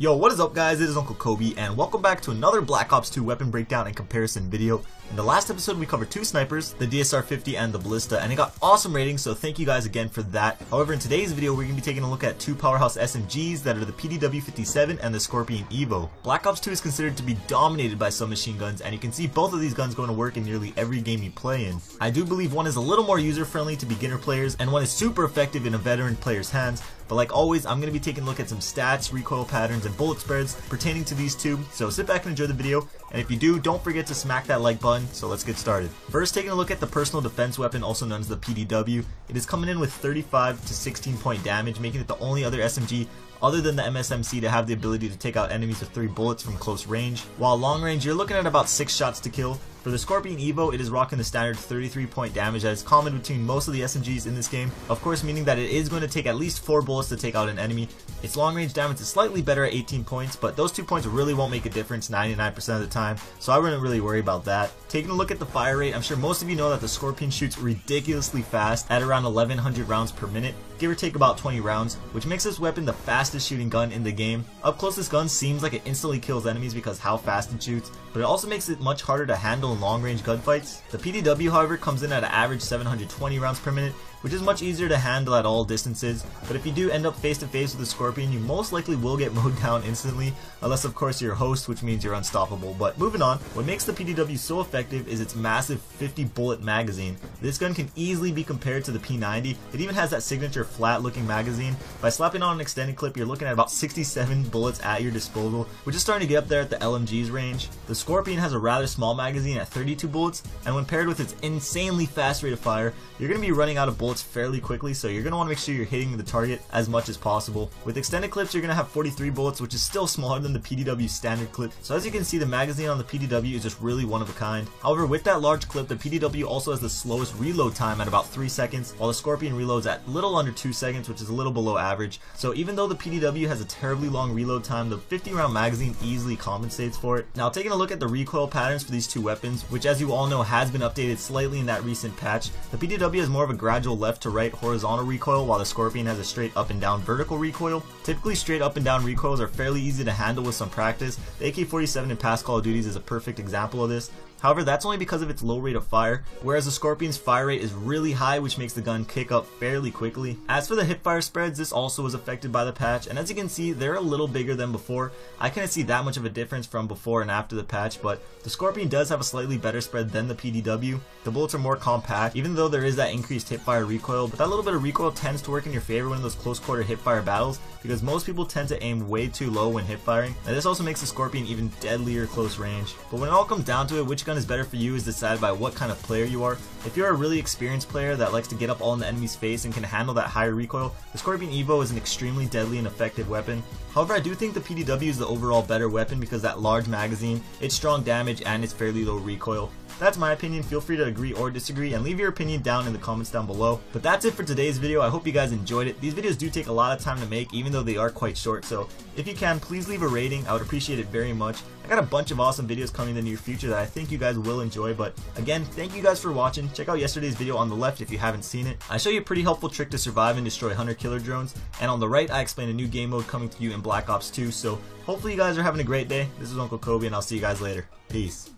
Yo, what is up guys, it is Uncle Kobe and welcome back to another Black Ops 2 weapon breakdown and comparison video. In the last episode we covered two snipers, the DSR-50 and the Ballista, and it got awesome ratings, so thank you guys again for that. However, in today's video we're going to be taking a look at two powerhouse SMGs that are the PDW-57 and the Scorpion EVO. Black Ops 2 is considered to be dominated by submachine guns, and you can see both of these guns going to work in nearly every game you play in. I do believe one is a little more user friendly to beginner players, and one is super effective in a veteran player's hands. But like always, I'm going to be taking a look at some stats, recoil patterns, and bullet spreads pertaining to these two, so sit back and enjoy the video, and if you do, don't forget to smack that like button, so let's get started. First, taking a look at the personal defense weapon, also known as the PDW. It is coming in with 35 to 16 point damage, making it the only other SMG other than the MSMC to have the ability to take out enemies with 3 bullets from close range. While long range, you're looking at about 6 shots to kill. For the Scorpion EVO, it is rocking the standard 33 point damage that is common between most of the SMGs in this game, of course meaning that it is going to take at least 4 bullets to take out an enemy. Its long range damage is slightly better at 18 points, but those 2 points really won't make a difference 99% of the time, so I wouldn't really worry about that. Taking a look at the fire rate, I'm sure most of you know that the Scorpion shoots ridiculously fast at around 1100 rounds per minute, give or take about 20 rounds, which makes this weapon the fastest shooting gun in the game. Up close, this gun seems like it instantly kills enemies because how fast it shoots, but it also makes it much harder to handle in long range gunfights. The PDW, however, comes in at an average 720 rounds per minute, which is much easier to handle at all distances, but if you do end up face to face with the Scorpion, you most likely will get mowed down instantly, unless of course you're a host, which means you're unstoppable. But moving on, what makes the PDW so effective is its massive 50 bullet magazine. This gun can easily be compared to the P90. It even has that signature flat looking magazine. By slapping on an extended clip, you're looking at about 67 bullets at your disposal, which is starting to get up there at the LMG's range. The Scorpion has a rather small magazine at 32 bullets, and when paired with its insanely fast rate of fire, you're going to be running out of bullets fairly quickly, so you're going to want to make sure you're hitting the target as much as possible. With extended clips, you're going to have 43 bullets, which is still smaller than the PDW standard clip, so as you can see, the magazine on the PDW is just really one of a kind. However, with that large clip, the PDW also has the slowest reload time at about 3 seconds, while the Scorpion reloads at little under 2 seconds, which is a little below average. So even though the PDW has a terribly long reload time, the 50 round magazine easily compensates for it. Now, taking a look at the recoil patterns for these two weapons, which as you all know has been updated slightly in that recent patch, the PDW has more of a gradual left to right horizontal recoil, while the Scorpion has a straight up and down vertical recoil. Typically, straight up and down recoils are fairly easy to handle with some practice. The AK-47 in past Call of Duties is a perfect example of this. However, that's only because of its low rate of fire, whereas the Scorpion's fire rate is really high, which makes the gun kick up fairly quickly. As for the hipfire spreads, this also was affected by the patch, and as you can see, they're a little bigger than before. I couldn't see that much of a difference from before and after the patch, but the Scorpion does have a slightly better spread than the PDW. The bullets are more compact, even though there is that increased hipfire recoil, but that little bit of recoil tends to work in your favor in those close quarter hipfire battles, because most people tend to aim way too low when hipfiring, and this also makes the Scorpion even deadlier close range. But when it all comes down to it, which gun is better for you is decided by what kind of player you are. If you're a really experienced player that likes to get up all in the enemy's face and can handle that higher recoil, the Scorpion EVO is an extremely deadly and effective weapon. However, I do think the PDW is the overall better weapon because that large magazine, its strong damage, and its fairly low recoil. That's my opinion. Feel free to agree or disagree and leave your opinion down in the comments down below. But that's it for today's video. I hope you guys enjoyed it. These videos do take a lot of time to make, even though they are quite short, so if you can, please leave a rating. I would appreciate it very much. I got a bunch of awesome videos coming in the near future that I think you guys will enjoy, but again, thank you guys for watching. Check out yesterday's video on the left if you haven't seen it. I show you a pretty helpful trick to survive and destroy hunter-killer drones, and on the right I explain a new game mode coming to you in Black Ops 2, so hopefully you guys are having a great day. This is Uncle Kobe, and I'll see you guys later. Peace.